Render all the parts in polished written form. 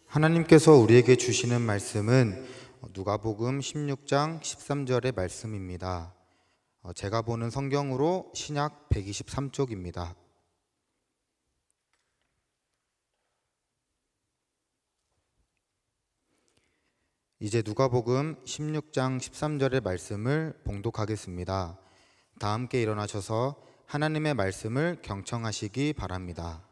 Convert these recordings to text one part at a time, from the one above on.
하나님께서 우리에게 주시는 말씀은 누가복음 16장 13절의 말씀입니다. 제가 보는 성경으로 신약 123쪽입니다. 이제 누가복음 16장 13절의 말씀을 봉독하겠습니다. 다 함께 일어나셔서 하나님의 말씀을 경청하시기 바랍니다.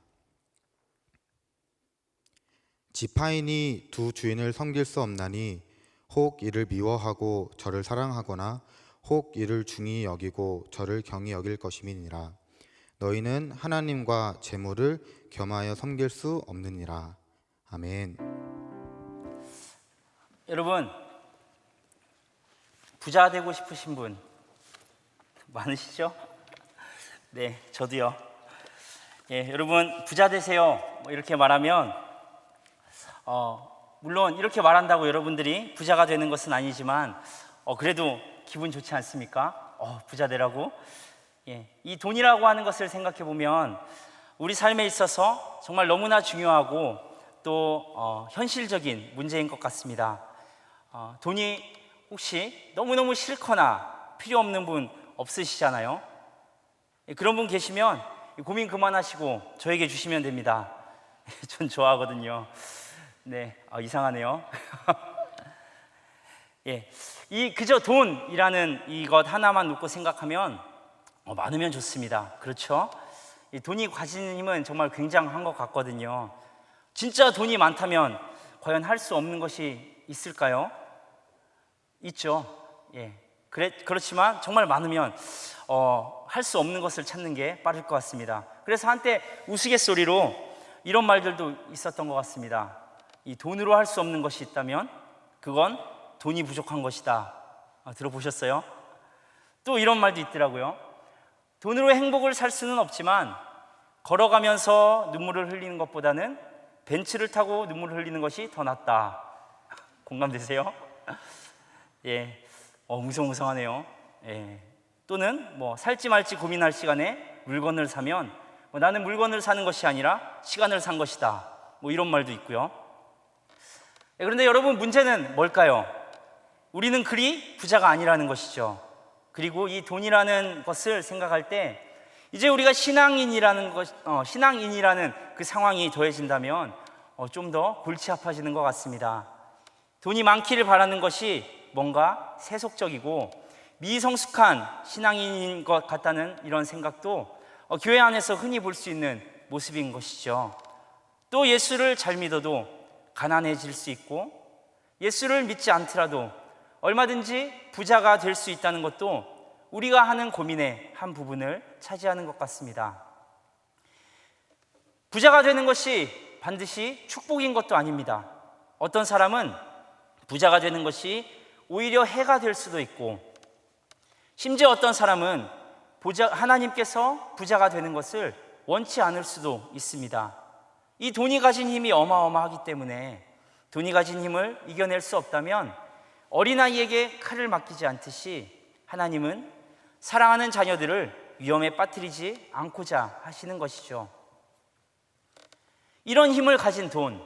지파인이 두 주인을 섬길 수 없나니 혹 이를 미워하고 저를 사랑하거나 혹 이를 중히 여기고 저를 경히 여길 것임이니라. 너희는 하나님과 재물을 겸하여 섬길 수 없느니라. 아멘. 여러분, 부자 되고 싶으신 분 많으시죠? 네, 저도요. 여러분 부자 되세요 이렇게 말하면 물론 이렇게 말한다고 여러분들이 부자가 되는 것은 아니지만 그래도 기분 좋지 않습니까? 부자 되라고. 이 돈이라고 하는 것을 생각해 보면 우리 삶에 있어서 정말 너무나 중요하고 또 현실적인 문제인 것 같습니다. 돈이 혹시 너무너무 싫거나 필요 없는 분 없으시잖아요. 그런 분 계시면 고민 그만하시고 저에게 주시면 됩니다. 전 좋아하거든요. 네, 이상하네요. 이 그저 돈이라는 이것 하나만 놓고 생각하면 많으면 좋습니다. 그렇죠? 이 돈이 가지는 힘은 정말 굉장한 것 같거든요. 진짜 돈이 많다면 과연 할 수 없는 것이 있을까요? 있죠. 그렇지만 정말 많으면 할 수 없는 것을 찾는 게 빠를 것 같습니다. 그래서 한때 우스갯소리로 이런 말들도 있었던 것 같습니다. 이 돈으로 할 수 없는 것이 있다면 그건 돈이 부족한 것이다. 들어보셨어요? 또 이런 말도 있더라고요. 돈으로 행복을 살 수는 없지만 걸어가면서 눈물을 흘리는 것보다는 벤츠를 타고 눈물을 흘리는 것이 더 낫다. 공감되세요? 웅성웅성하네요. 또는 살지 말지 고민할 시간에 물건을 사면 나는 물건을 사는 것이 아니라 시간을 산 것이다. 이런 말도 있고요. 그런데 여러분, 문제는 뭘까요? 우리는 그리 부자가 아니라는 것이죠. 그리고 이 돈이라는 것을 생각할 때 이제 우리가 신앙인이라는 그 상황이 더해진다면 좀 더 골치 아파지는 것 같습니다. 돈이 많기를 바라는 것이 뭔가 세속적이고 미성숙한 신앙인인 것 같다는 이런 생각도 교회 안에서 흔히 볼 수 있는 모습인 것이죠. 또 예수를 잘 믿어도 가난해질 수 있고 예수를 믿지 않더라도 얼마든지 부자가 될 수 있다는 것도 우리가 하는 고민의 한 부분을 차지하는 것 같습니다. 부자가 되는 것이 반드시 축복인 것도 아닙니다. 어떤 사람은 부자가 되는 것이 오히려 해가 될 수도 있고, 심지어 어떤 사람은 하나님께서 부자가 되는 것을 원치 않을 수도 있습니다. 이 돈이 가진 힘이 어마어마하기 때문에 돈이 가진 힘을 이겨낼 수 없다면 어린아이에게 칼을 맡기지 않듯이 하나님은 사랑하는 자녀들을 위험에 빠뜨리지 않고자 하시는 것이죠. 이런 힘을 가진 돈,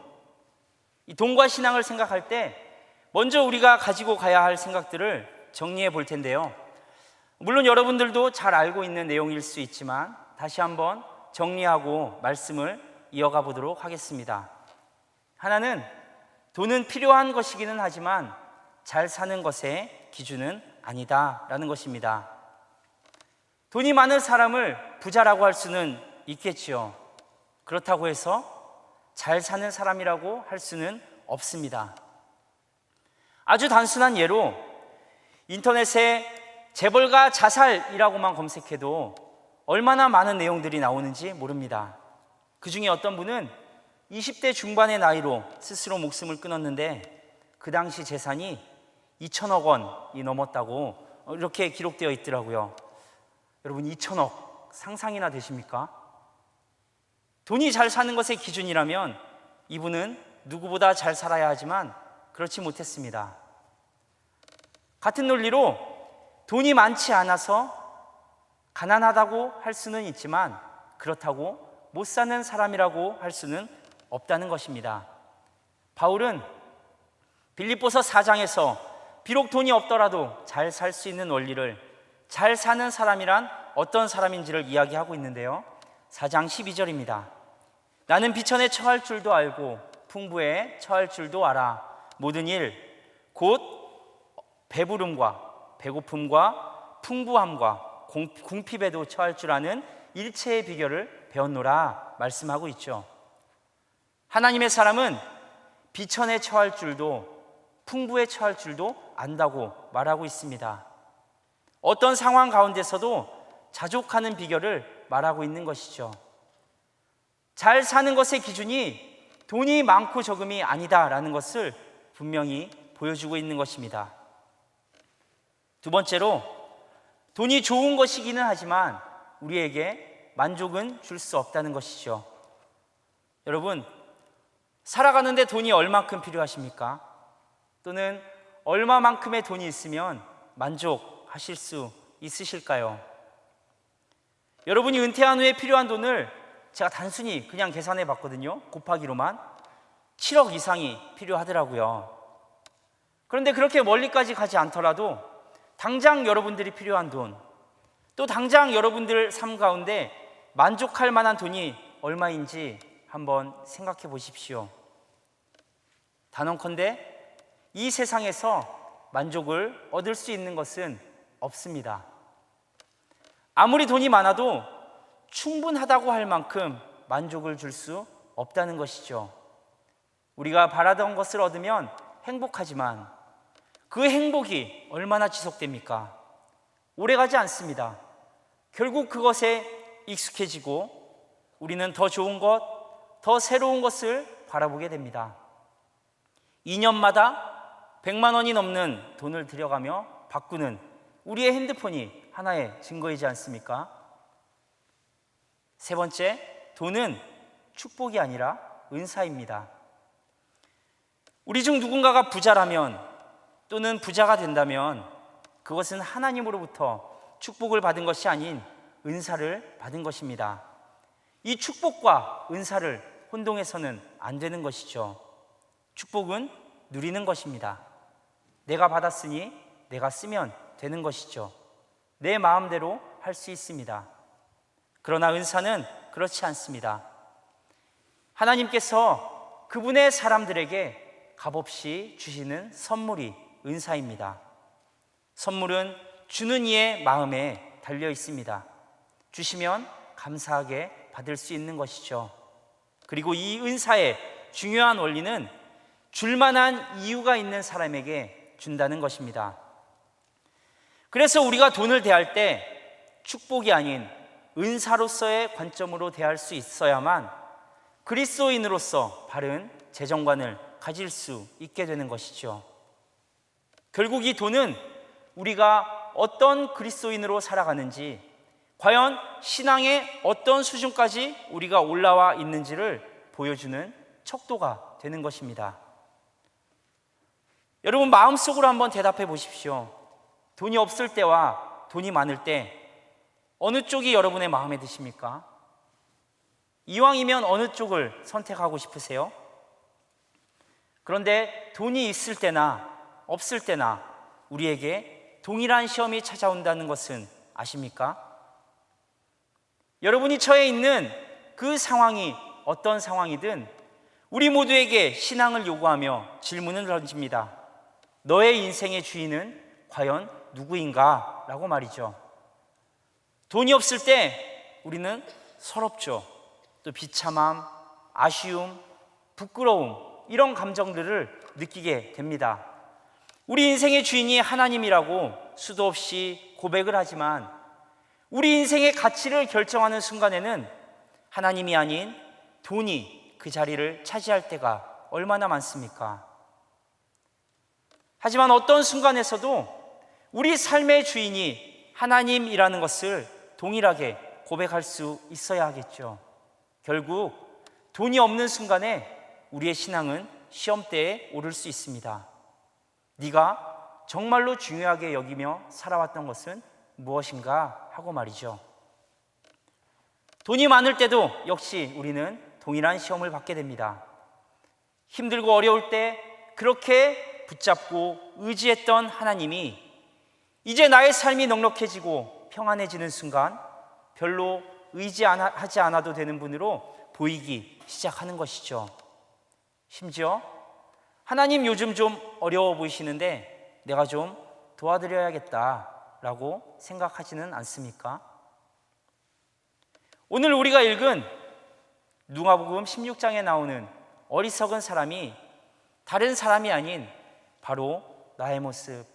이 돈과 신앙을 생각할 때 먼저 우리가 가지고 가야 할 생각들을 정리해 볼 텐데요. 물론 여러분들도 잘 알고 있는 내용일 수 있지만 다시 한번 정리하고 말씀을 이어가 보도록 하겠습니다. 하나는 돈은 필요한 것이기는 하지만 잘 사는 것의 기준은 아니다라는 것입니다. 돈이 많은 사람을 부자라고 할 수는 있겠지요. 그렇다고 해서 잘 사는 사람이라고 할 수는 없습니다. 아주 단순한 예로 인터넷에 재벌가 자살이라고만 검색해도 얼마나 많은 내용들이 나오는지 모릅니다. 그 중에 어떤 분은 20대 중반의 나이로 스스로 목숨을 끊었는데 그 당시 재산이 2천억 원이 넘었다고 이렇게 기록되어 있더라고요. 여러분, 2천억 상상이나 되십니까? 돈이 잘 사는 것의 기준이라면 이분은 누구보다 잘 살아야 하지만 그렇지 못했습니다. 같은 논리로 돈이 많지 않아서 가난하다고 할 수는 있지만 그렇다고 못 사는 사람이라고 할 수는 없다는 것입니다. 바울은 빌립보서 4장에서 비록 돈이 없더라도 잘 살 수 있는 원리를, 잘 사는 사람이란 어떤 사람인지를 이야기하고 있는데요. 4장 12절입니다. 나는 비천에 처할 줄도 알고 풍부에 처할 줄도 알아. 모든 일, 곧 배부름과 배고픔과 풍부함과 궁핍에도 처할 줄 아는 일체의 비결을 배웠노라 말씀하고 있죠. 하나님의 사람은 비천에 처할 줄도 풍부에 처할 줄도 안다고 말하고 있습니다. 어떤 상황 가운데서도 자족하는 비결을 말하고 있는 것이죠. 잘 사는 것의 기준이 돈이 많고 적음이 아니다라는 것을 분명히 보여주고 있는 것입니다. 두 번째로, 돈이 좋은 것이기는 하지만 우리에게 만족은 줄 수 없다는 것이죠. 여러분, 살아가는데 돈이 얼마큼 필요하십니까? 또는 얼마만큼의 돈이 있으면 만족하실 수 있으실까요? 여러분이 은퇴한 후에 필요한 돈을 제가 단순히 그냥 계산해 봤거든요. 곱하기로만 7억 이상이 필요하더라고요. 그런데 그렇게 멀리까지 가지 않더라도 당장 여러분들이 필요한 돈, 또 당장 여러분들 삶 가운데 만족할 만한 돈이 얼마인지 한번 생각해 보십시오. 단언컨대 이 세상에서 만족을 얻을 수 있는 것은 없습니다. 아무리 돈이 많아도 충분하다고 할 만큼 만족을 줄 수 없다는 것이죠. 우리가 바라던 것을 얻으면 행복하지만 그 행복이 얼마나 지속됩니까? 오래가지 않습니다. 결국 그것에 익숙해지고 우리는 더 좋은 것, 더 새로운 것을 바라보게 됩니다. 2년마다 100만 원이 넘는 돈을 들여가며 바꾸는 우리의 핸드폰이 하나의 증거이지 않습니까? 세 번째, 돈은 축복이 아니라 은사입니다. 우리 중 누군가가 부자라면 또는 부자가 된다면 그것은 하나님으로부터 축복을 받은 것이 아닌 은사를 받은 것입니다. 이 축복과 은사를 혼동해서는 안 되는 것이죠. 축복은 누리는 것입니다. 내가 받았으니 내가 쓰면 되는 것이죠. 내 마음대로 할 수 있습니다. 그러나 은사는 그렇지 않습니다. 하나님께서 그분의 사람들에게 값없이 주시는 선물이 은사입니다. 선물은 주는 이의 마음에 달려 있습니다. 주시면 감사하게 받을 수 있는 것이죠. 그리고 이 은사의 중요한 원리는 줄만한 이유가 있는 사람에게 준다는 것입니다. 그래서 우리가 돈을 대할 때 축복이 아닌 은사로서의 관점으로 대할 수 있어야만 그리스도인으로서 바른 재정관을 가질 수 있게 되는 것이죠. 결국 이 돈은 우리가 어떤 그리스도인으로 살아가는지, 과연 신앙의 어떤 수준까지 우리가 올라와 있는지를 보여주는 척도가 되는 것입니다. 여러분, 마음속으로 한번 대답해 보십시오. 돈이 없을 때와 돈이 많을 때 어느 쪽이 여러분의 마음에 드십니까? 이왕이면 어느 쪽을 선택하고 싶으세요? 그런데 돈이 있을 때나 없을 때나 우리에게 동일한 시험이 찾아온다는 것은 아십니까? 여러분이 처해 있는 그 상황이 어떤 상황이든 우리 모두에게 신앙을 요구하며 질문을 던집니다. 너의 인생의 주인은 과연 누구인가? 라고 말이죠. 돈이 없을 때 우리는 서럽죠. 또 비참함, 아쉬움, 부끄러움, 이런 감정들을 느끼게 됩니다. 우리 인생의 주인이 하나님이라고 수도 없이 고백을 하지만 우리 인생의 가치를 결정하는 순간에는 하나님이 아닌 돈이 그 자리를 차지할 때가 얼마나 많습니까? 하지만 어떤 순간에서도 우리 삶의 주인이 하나님이라는 것을 동일하게 고백할 수 있어야 하겠죠. 결국 돈이 없는 순간에 우리의 신앙은 시험대에 오를 수 있습니다. 네가 정말로 중요하게 여기며 살아왔던 것은 무엇인가 하고 말이죠. 돈이 많을 때도 역시 우리는 동일한 시험을 받게 됩니다. 힘들고 어려울 때 그렇게 붙잡고 의지했던 하나님이 이제 나의 삶이 넉넉해지고 평안해지는 순간 별로 의지하지 않아도 되는 분으로 보이기 시작하는 것이죠. 심지어 하나님 요즘 좀 어려워 보이시는데 내가 좀 도와드려야겠다라고 생각하지는 않습니까? 오늘 우리가 읽은 누가복음 16장에 나오는 어리석은 사람이 다른 사람이 아닌 바로 나의 모습,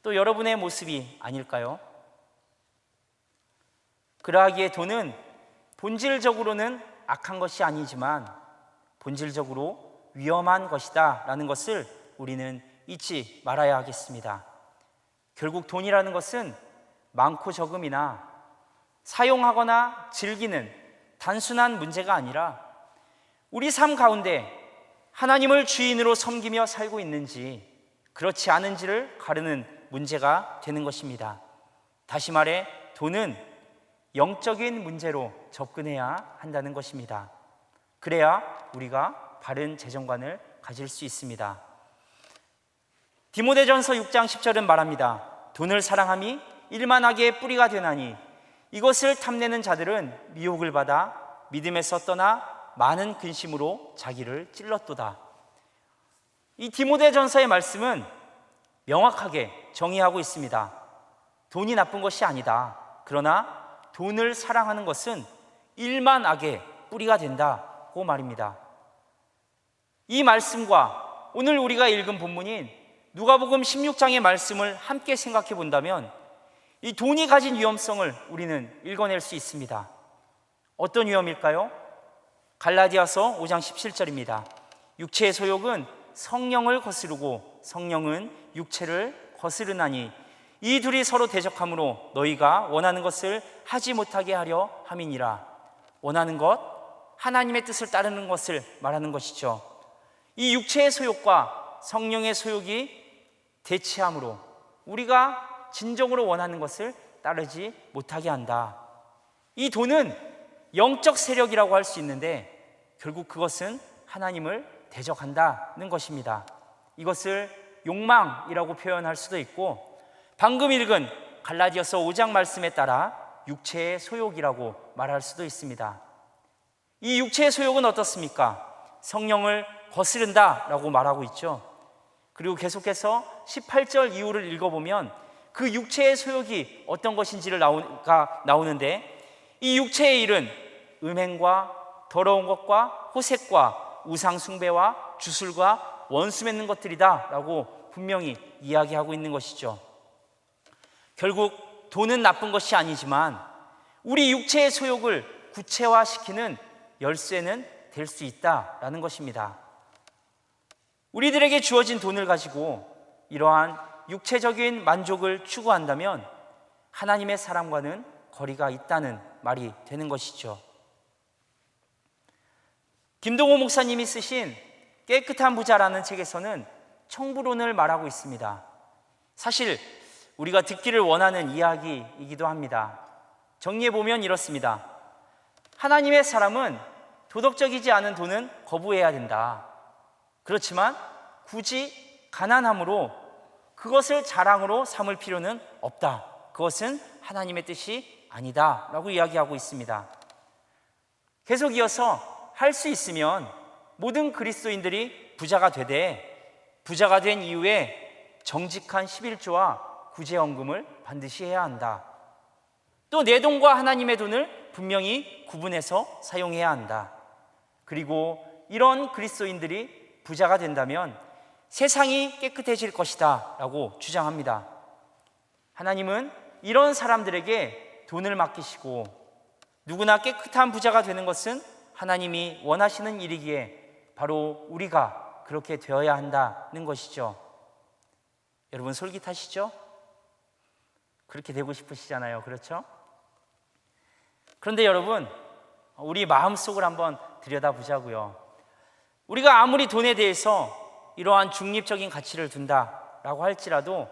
또 여러분의 모습이 아닐까요? 그러하기에 돈은 본질적으로는 악한 것이 아니지만 본질적으로 위험한 것이다 라는 것을 우리는 잊지 말아야 하겠습니다. 결국 돈이라는 것은 많고 적음이나 사용하거나 즐기는 단순한 문제가 아니라 우리 삶 가운데 하나님을 주인으로 섬기며 살고 있는지 그렇지 않은지를 가르는 문제가 되는 것입니다. 다시 말해 돈은 영적인 문제로 접근해야 한다는 것입니다. 그래야 우리가 바른 재정관을 가질 수 있습니다. 디모데전서 6장 10절은 말합니다. 돈을 사랑함이 일만하게 뿌리가 되나니 이것을 탐내는 자들은 미혹을 받아 믿음에서 떠나 많은 근심으로 자기를 찔렀도다. 이 디모데전서의 말씀은 명확하게 정의하고 있습니다. 돈이 나쁜 것이 아니다. 그러나 돈을 사랑하는 것은 일만 악의 뿌리가 된다고 말입니다. 이 말씀과 오늘 우리가 읽은 본문인 누가복음 16장의 말씀을 함께 생각해 본다면 이 돈이 가진 위험성을 우리는 읽어낼 수 있습니다. 어떤 위험일까요? 갈라디아서 5장 17절입니다. 육체의 소욕은 성령을 거스르고 성령은 육체를 거스르나니 이 둘이 서로 대적하므로 너희가 원하는 것을 하지 못하게 하려 함이니라. 원하는 것, 하나님의 뜻을 따르는 것을 말하는 것이죠. 이 육체의 소욕과 성령의 소욕이 대치함으로 우리가 진정으로 원하는 것을 따르지 못하게 한다. 이 돈은 영적 세력이라고 할 수 있는데 결국 그것은 하나님을 대적한다는 것입니다. 이것을 욕망이라고 표현할 수도 있고 방금 읽은 갈라디아서 5장 말씀에 따라 육체의 소욕이라고 말할 수도 있습니다. 이 육체의 소욕은 어떻습니까? 성령을 거스른다라고 말하고 있죠. 그리고 계속해서 18절 이후를 읽어보면 그 육체의 소욕이 어떤 것인지를 나오는데 이 육체의 일은 음행과 더러운 것과 호색과 우상 숭배와 주술과 원수 맺는 것들이다 라고 분명히 이야기하고 있는 것이죠. 결국 돈은 나쁜 것이 아니지만 우리 육체의 소욕을 구체화시키는 열쇠는 될 수 있다라는 것입니다. 우리들에게 주어진 돈을 가지고 이러한 육체적인 만족을 추구한다면 하나님의 사랑과는 거리가 있다는 말이 되는 것이죠. 김동호 목사님이 쓰신 깨끗한 부자라는 책에서는 청부론을 말하고 있습니다. 사실 우리가 듣기를 원하는 이야기이기도 합니다. 정리해보면 이렇습니다. 하나님의 사람은 도덕적이지 않은 돈은 거부해야 된다. 그렇지만 굳이 가난함으로 그것을 자랑으로 삼을 필요는 없다. 그것은 하나님의 뜻이 아니다 라고 이야기하고 있습니다. 계속 이어서 할 수 있으면 모든 그리스도인들이 부자가 되되 부자가 된 이후에 정직한 11조와 구제헌금을 반드시 해야 한다. 또 내 돈과 하나님의 돈을 분명히 구분해서 사용해야 한다. 그리고 이런 그리스도인들이 부자가 된다면 세상이 깨끗해질 것이다 라고 주장합니다. 하나님은 이런 사람들에게 돈을 맡기시고 누구나 깨끗한 부자가 되는 것은 하나님이 원하시는 일이기에 바로 우리가 그렇게 되어야 한다는 것이죠. 여러분 솔깃하시죠? 그렇게 되고 싶으시잖아요. 그렇죠? 그런데 여러분 우리 마음속을 한번 들여다보자고요. 우리가 아무리 돈에 대해서 이러한 중립적인 가치를 둔다라고 할지라도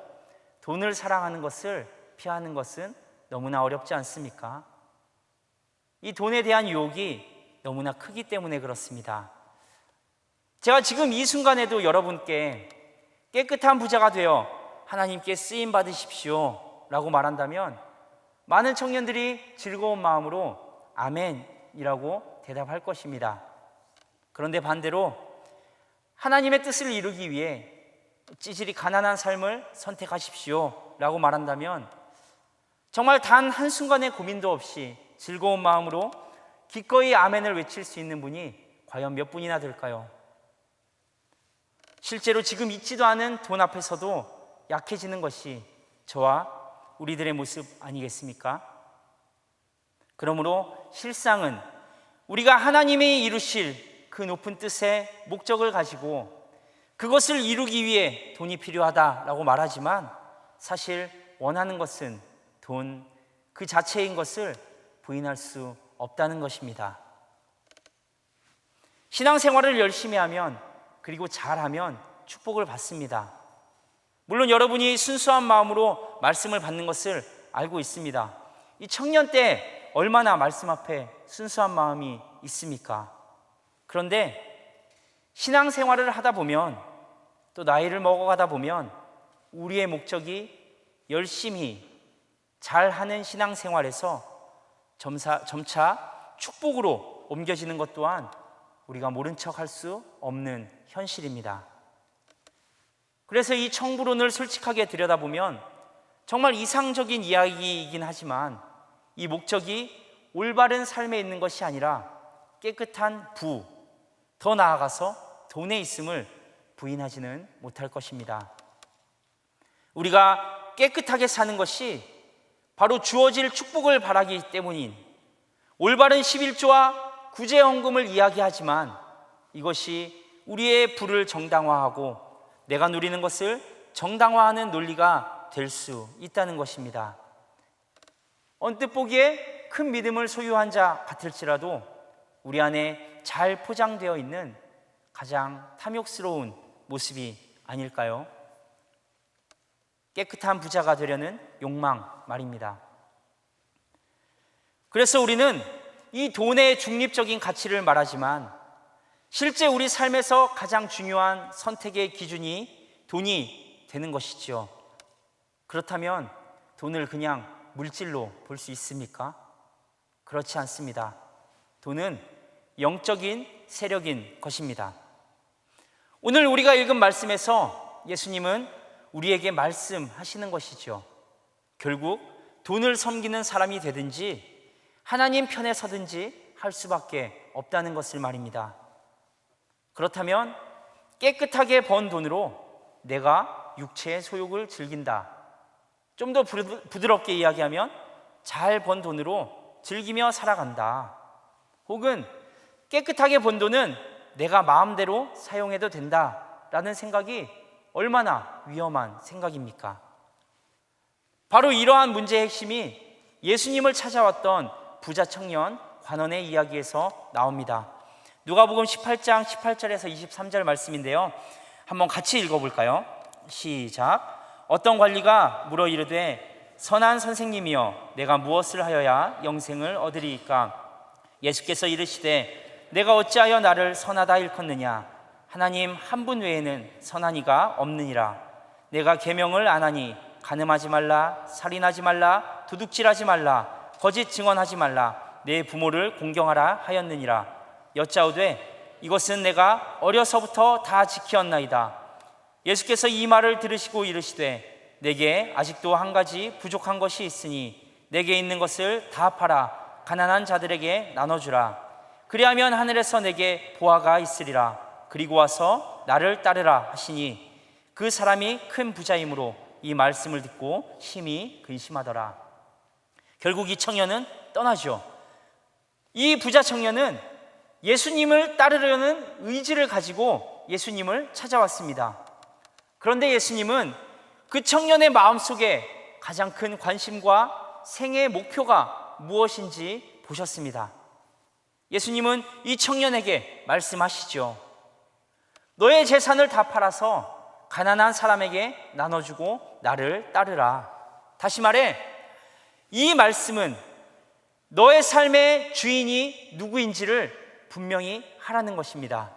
돈을 사랑하는 것을 피하는 것은 너무나 어렵지 않습니까? 이 돈에 대한 유혹이 너무나 크기 때문에 그렇습니다. 제가 지금 이 순간에도 여러분께 깨끗한 부자가 되어 하나님께 쓰임 받으십시오 라고 말한다면 많은 청년들이 즐거운 마음으로 아멘이라고 대답할 것입니다. 그런데 반대로 하나님의 뜻을 이루기 위해 찌질이 가난한 삶을 선택하십시오 라고 말한다면 정말 단 한순간의 고민도 없이 즐거운 마음으로 기꺼이 아멘을 외칠 수 있는 분이 과연 몇 분이나 될까요? 실제로 지금 있지도 않은 돈 앞에서도 약해지는 것이 저와 우리들의 모습 아니겠습니까? 그러므로 실상은 우리가 하나님이 이루실 그 높은 뜻의 목적을 가지고 그것을 이루기 위해 돈이 필요하다라고 말하지만 사실 원하는 것은 돈 그 자체인 것을 부인할 수 없다는 것입니다. 신앙생활을 열심히 하면 그리고 잘하면 축복을 받습니다. 물론 여러분이 순수한 마음으로 말씀을 받는 것을 알고 있습니다. 이 청년 때 얼마나 말씀 앞에 순수한 마음이 있습니까? 그런데 신앙생활을 하다 보면 또 나이를 먹어가다 보면 우리의 목적이 열심히 잘하는 신앙생활에서 점차 축복으로 옮겨지는 것 또한 우리가 모른 척 할 수 없는 현실입니다. 그래서 이 청부론을 솔직하게 들여다보면 정말 이상적인 이야기이긴 하지만 이 목적이 올바른 삶에 있는 것이 아니라 깨끗한 부, 더 나아가서 돈에 있음을 부인하지는 못할 것입니다. 우리가 깨끗하게 사는 것이 바로 주어질 축복을 바라기 때문인 올바른 11조와 구제헌금을 이야기하지만 이것이 우리의 부를 정당화하고 내가 누리는 것을 정당화하는 논리가 될 수 있다는 것입니다. 언뜻 보기에 큰 믿음을 소유한 자 같을지라도 우리 안에 잘 포장되어 있는 가장 탐욕스러운 모습이 아닐까요? 깨끗한 부자가 되려는 욕망 말입니다. 그래서 우리는 이 돈의 중립적인 가치를 말하지만 실제 우리 삶에서 가장 중요한 선택의 기준이 돈이 되는 것이지요. 그렇다면 돈을 그냥 물질로 볼 수 있습니까? 그렇지 않습니다. 돈은 영적인 세력인 것입니다. 오늘 우리가 읽은 말씀에서 예수님은 우리에게 말씀하시는 것이죠. 결국 돈을 섬기는 사람이 되든지 하나님 편에 서든지 할 수밖에 없다는 것을 말입니다. 그렇다면 깨끗하게 번 돈으로 내가 육체의 소욕을 즐긴다. 좀 더 부드럽게 이야기하면 잘 번 돈으로 즐기며 살아간다. 혹은 깨끗하게 번 돈은 내가 마음대로 사용해도 된다라는 생각이 얼마나 위험한 생각입니까? 바로 이러한 문제의 핵심이 예수님을 찾아왔던 부자 청년 관원의 이야기에서 나옵니다. 누가복음 18장 18절에서 23절 말씀인데요. 한번 같이 읽어볼까요? 시작. 어떤 관리가 물어 이르되 선한 선생님이여 내가 무엇을 하여야 영생을 얻으리이까? 예수께서 이르시되 내가 어찌하여 나를 선하다 일컫느냐? 하나님 한 분 외에는 선한 이가 없느니라. 내가 계명을 안 하니 간음하지 말라, 살인하지 말라, 도둑질하지 말라, 거짓 증언하지 말라, 내 부모를 공경하라 하였느니라. 여짜오되 이것은 내가 어려서부터 다 지켰나이다. 예수께서 이 말을 들으시고 이르시되 내게 아직도 한 가지 부족한 것이 있으니 내게 있는 것을 다 팔아 가난한 자들에게 나눠주라. 그리하면 하늘에서 내게 보화가 있으리라. 그리고 와서 나를 따르라 하시니 그 사람이 큰 부자이므로 이 말씀을 듣고 심히 근심하더라. 결국 이 청년은 떠나죠. 이 부자 청년은 예수님을 따르려는 의지를 가지고 예수님을 찾아왔습니다. 그런데 예수님은 그 청년의 마음속에 가장 큰 관심과 생애의 목표가 무엇인지 보셨습니다. 예수님은 이 청년에게 말씀하시죠. 너의 재산을 다 팔아서 가난한 사람에게 나눠주고 나를 따르라. 다시 말해 이 말씀은 너의 삶의 주인이 누구인지를 분명히 하라는 것입니다.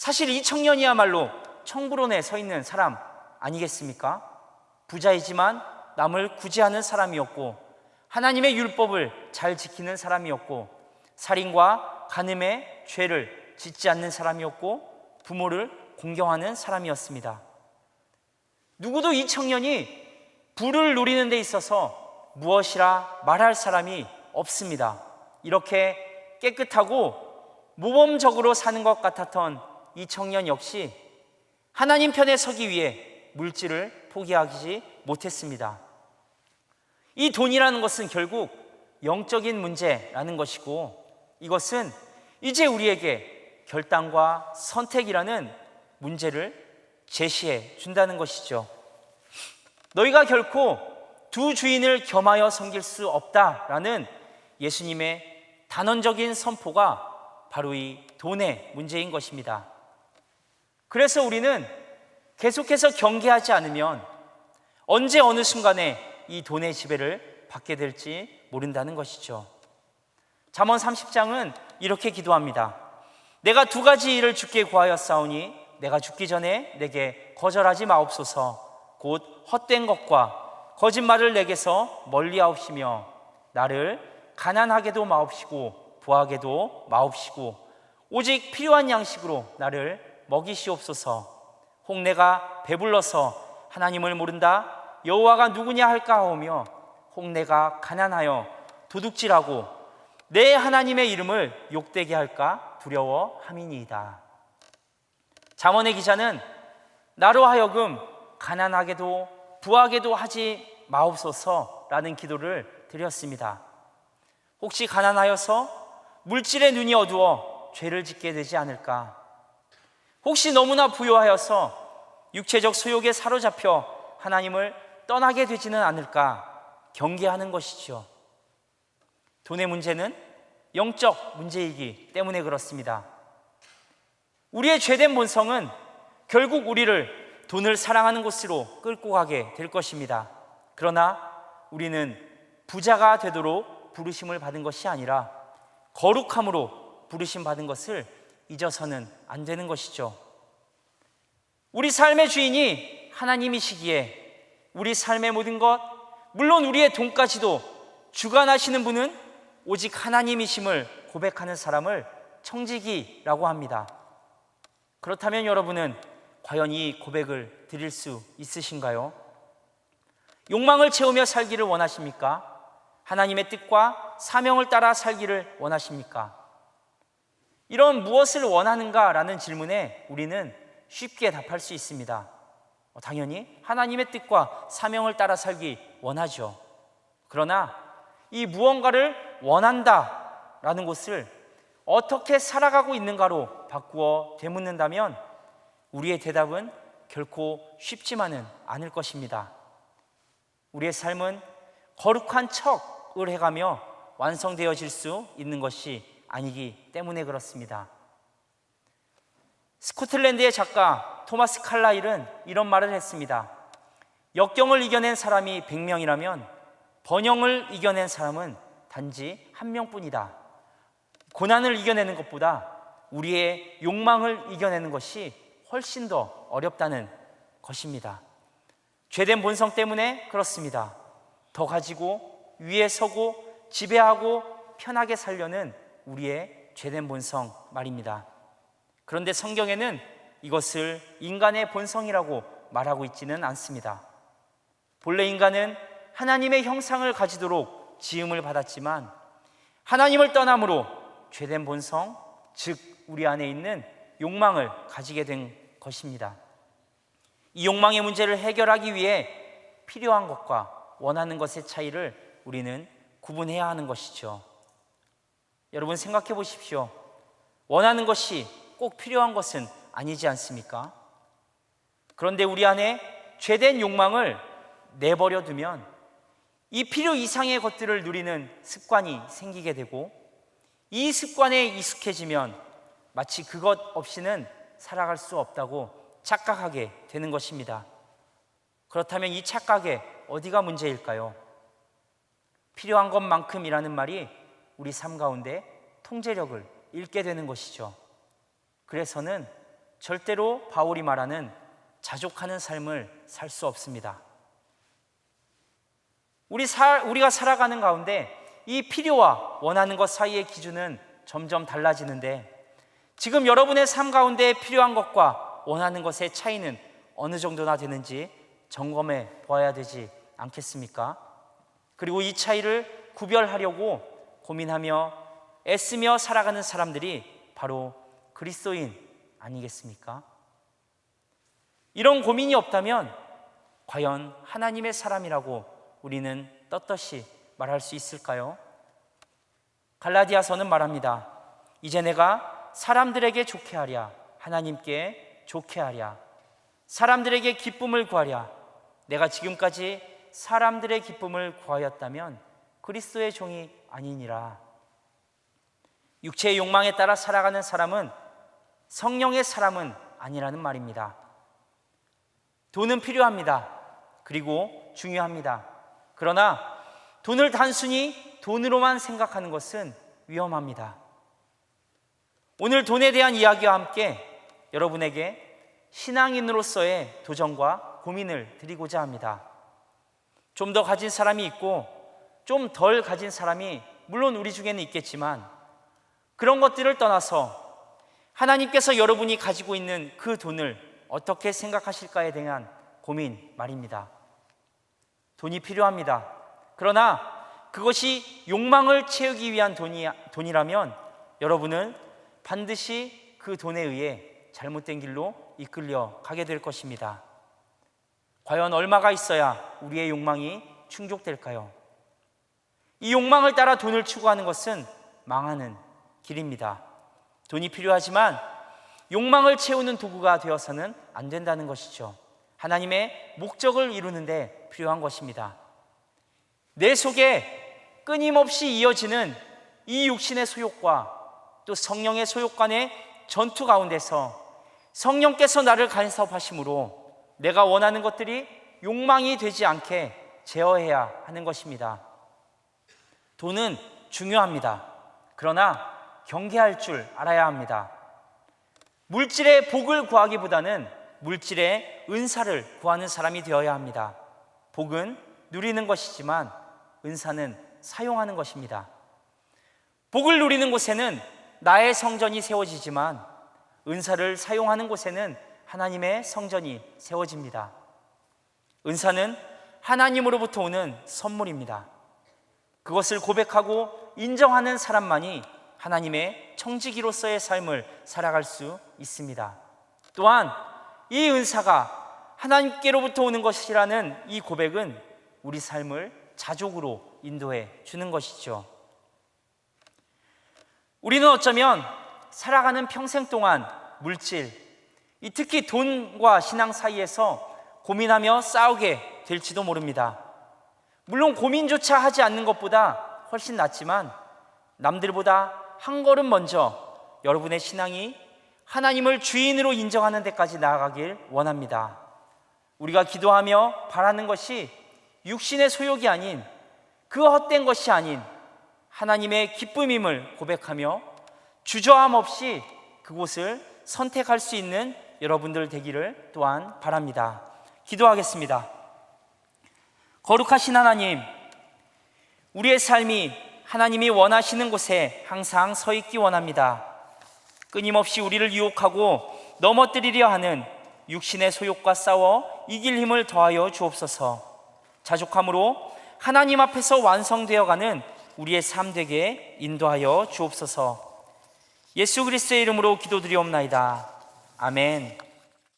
사실 이 청년이야말로 청부론에 서 있는 사람 아니겠습니까? 부자이지만 남을 구제하는 사람이었고, 하나님의 율법을 잘 지키는 사람이었고, 살인과 간음의 죄를 짓지 않는 사람이었고, 부모를 공경하는 사람이었습니다. 누구도 이 청년이 부를 누리는 데 있어서 무엇이라 말할 사람이 없습니다. 이렇게 깨끗하고 모범적으로 사는 것 같았던 이 청년 역시 하나님 편에 서기 위해 물질을 포기하지 못했습니다. 이 돈이라는 것은 결국 영적인 문제라는 것이고, 이것은 이제 우리에게 결단과 선택이라는 문제를 제시해 준다는 것이죠. 너희가 결코 두 주인을 겸하여 섬길 수 없다라는 예수님의 단언적인 선포가 바로 이 돈의 문제인 것입니다. 그래서 우리는 계속해서 경계하지 않으면 언제 어느 순간에 이 돈의 지배를 받게 될지 모른다는 것이죠. 잠언 30장은 이렇게 기도합니다. 내가 두 가지 일을 주께 구하였사오니 내가 죽기 전에 내게 거절하지 마옵소서. 곧 헛된 것과 거짓말을 내게서 멀리하옵시며 나를 가난하게도 마옵시고 부하게도 마옵시고 오직 필요한 양식으로 나를 먹이시옵소서. 혹 내가 배불러서 하나님을 모른다 여호와가 누구냐 할까 하오며, 혹 내가 가난하여 도둑질하고 내 하나님의 이름을 욕되게 할까 두려워함이니이다. 잠언의 기자는 나로 하여금 가난하게도 부하게도 하지 마옵소서라는 기도를 드렸습니다. 혹시 가난하여서 물질의 눈이 어두워 죄를 짓게 되지 않을까? 혹시 너무나 부유하여서 육체적 소욕에 사로잡혀 하나님을 떠나게 되지는 않을까 경계하는 것이죠. 돈의 문제는 영적 문제이기 때문에 그렇습니다. 우리의 죄된 본성은 결국 우리를 돈을 사랑하는 곳으로 끌고 가게 될 것입니다. 그러나 우리는 부자가 되도록 부르심을 받은 것이 아니라 거룩함으로 부르심 받은 것을 잊어서는 안 되는 것이죠. 우리 삶의 주인이 하나님이시기에 우리 삶의 모든 것, 물론 우리의 돈까지도 주관하시는 분은 오직 하나님이심을 고백하는 사람을 청지기라고 합니다. 그렇다면 여러분은 과연 이 고백을 드릴 수 있으신가요? 욕망을 채우며 살기를 원하십니까? 하나님의 뜻과 사명을 따라 살기를 원하십니까? 이런 무엇을 원하는가라는 질문에 우리는 쉽게 답할 수 있습니다. 당연히 하나님의 뜻과 사명을 따라 살기 원하죠. 그러나 이 무언가를 원한다라는 것을 어떻게 살아가고 있는가로 바꾸어 되묻는다면 우리의 대답은 결코 쉽지만은 않을 것입니다. 우리의 삶은 거룩한 척을 해가며 완성되어질 수 있는 것이 아니기 때문에 그렇습니다. 스코틀랜드의 작가 토마스 칼라일은 이런 말을 했습니다. 역경을 이겨낸 사람이 100명이라면 번영을 이겨낸 사람은 단지 1명뿐이다. 고난을 이겨내는 것보다 우리의 욕망을 이겨내는 것이 훨씬 더 어렵다는 것입니다. 죄된 본성 때문에 그렇습니다. 더 가지고 위에 서고 지배하고 편하게 살려는 우리의 죄된 본성 말입니다. 그런데 성경에는 이것을 인간의 본성이라고 말하고 있지는 않습니다. 본래 인간은 하나님의 형상을 가지도록 지음을 받았지만 하나님을 떠남으로 죄된 본성, 즉 우리 안에 있는 욕망을 가지게 된 것입니다. 이 욕망의 문제를 해결하기 위해 필요한 것과 원하는 것의 차이를 우리는 구분해야 하는 것이죠. 여러분 생각해 보십시오. 원하는 것이 꼭 필요한 것은 아니지 않습니까? 그런데 우리 안에 죄된 욕망을 내버려 두면 이 필요 이상의 것들을 누리는 습관이 생기게 되고, 이 습관에 익숙해지면 마치 그것 없이는 살아갈 수 없다고 착각하게 되는 것입니다. 그렇다면 이 착각의 어디가 문제일까요? 필요한 것만큼이라는 말이 우리 삶 가운데 통제력을 잃게 되는 것이죠. 그래서는 절대로 바울이 말하는 자족하는 삶을 살 수 없습니다. 우리가 살아가는 가운데 이 필요와 원하는 것 사이의 기준은 점점 달라지는데, 지금 여러분의 삶 가운데 필요한 것과 원하는 것의 차이는 어느 정도나 되는지 점검해 보아야 되지 않겠습니까? 그리고 이 차이를 구별하려고 고민하며 애쓰며 살아가는 사람들이 바로 그리스도인 아니겠습니까? 이런 고민이 없다면 과연 하나님의 사람이라고 우리는 떳떳이 말할 수 있을까요? 갈라디아서는 말합니다. 이제 내가 사람들에게 좋게 하랴, 하나님께 좋게 하랴, 사람들에게 기쁨을 구하랴. 내가 지금까지 사람들의 기쁨을 구하였다면 그리스도의 종이 아니니라. 육체의 욕망에 따라 살아가는 사람은 성령의 사람은 아니라는 말입니다. 돈은 필요합니다. 그리고 중요합니다. 그러나 돈을 단순히 돈으로만 생각하는 것은 위험합니다. 오늘 돈에 대한 이야기와 함께 여러분에게 신앙인으로서의 도전과 고민을 드리고자 합니다. 좀 더 가진 사람이 있고 좀 덜 가진 사람이 물론 우리 중에는 있겠지만, 그런 것들을 떠나서 하나님께서 여러분이 가지고 있는 그 돈을 어떻게 생각하실까에 대한 고민 말입니다. 돈이 필요합니다. 그러나 그것이 욕망을 채우기 위한 돈이라면 여러분은 반드시 그 돈에 의해 잘못된 길로 이끌려 가게 될 것입니다. 과연 얼마가 있어야 우리의 욕망이 충족될까요? 이 욕망을 따라 돈을 추구하는 것은 망하는 길입니다. 돈이 필요하지만 욕망을 채우는 도구가 되어서는 안 된다는 것이죠. 하나님의 목적을 이루는 데 필요한 것입니다. 내 속에 끊임없이 이어지는 이 육신의 소욕과 또 성령의 소욕 간의 전투 가운데서 성령께서 나를 간섭하심으로 내가 원하는 것들이 욕망이 되지 않게 제어해야 하는 것입니다. 돈은 중요합니다. 그러나 경계할 줄 알아야 합니다. 물질의 복을 구하기보다는 물질의 은사를 구하는 사람이 되어야 합니다. 복은 누리는 것이지만 은사는 사용하는 것입니다. 복을 누리는 곳에는 나의 성전이 세워지지만 은사를 사용하는 곳에는 하나님의 성전이 세워집니다. 은사는 하나님으로부터 오는 선물입니다. 그것을 고백하고 인정하는 사람만이 하나님의 청지기로서의 삶을 살아갈 수 있습니다. 또한 이 은사가 하나님께로부터 오는 것이라는 이 고백은 우리 삶을 자족으로 인도해 주는 것이죠. 우리는 어쩌면 살아가는 평생 동안 물질, 특히 돈과 신앙 사이에서 고민하며 싸우게 될지도 모릅니다. 물론 고민조차 하지 않는 것보다 훨씬 낫지만 남들보다 한 걸음 먼저 여러분의 신앙이 하나님을 주인으로 인정하는 데까지 나아가길 원합니다. 우리가 기도하며 바라는 것이 육신의 소욕이 아닌, 그 헛된 것이 아닌 하나님의 기쁨임을 고백하며 주저함 없이 그곳을 선택할 수 있는 여러분들 되기를 또한 바랍니다. 기도하겠습니다. 거룩하신 하나님, 우리의 삶이 하나님이 원하시는 곳에 항상 서 있기 원합니다. 끊임없이 우리를 유혹하고 넘어뜨리려 하는 육신의 소욕과 싸워 이길 힘을 더하여 주옵소서. 자족함으로 하나님 앞에서 완성되어가는 우리의 삶 되게 인도하여 주옵소서. 예수 그리스도의 이름으로 기도드리옵나이다. 아멘.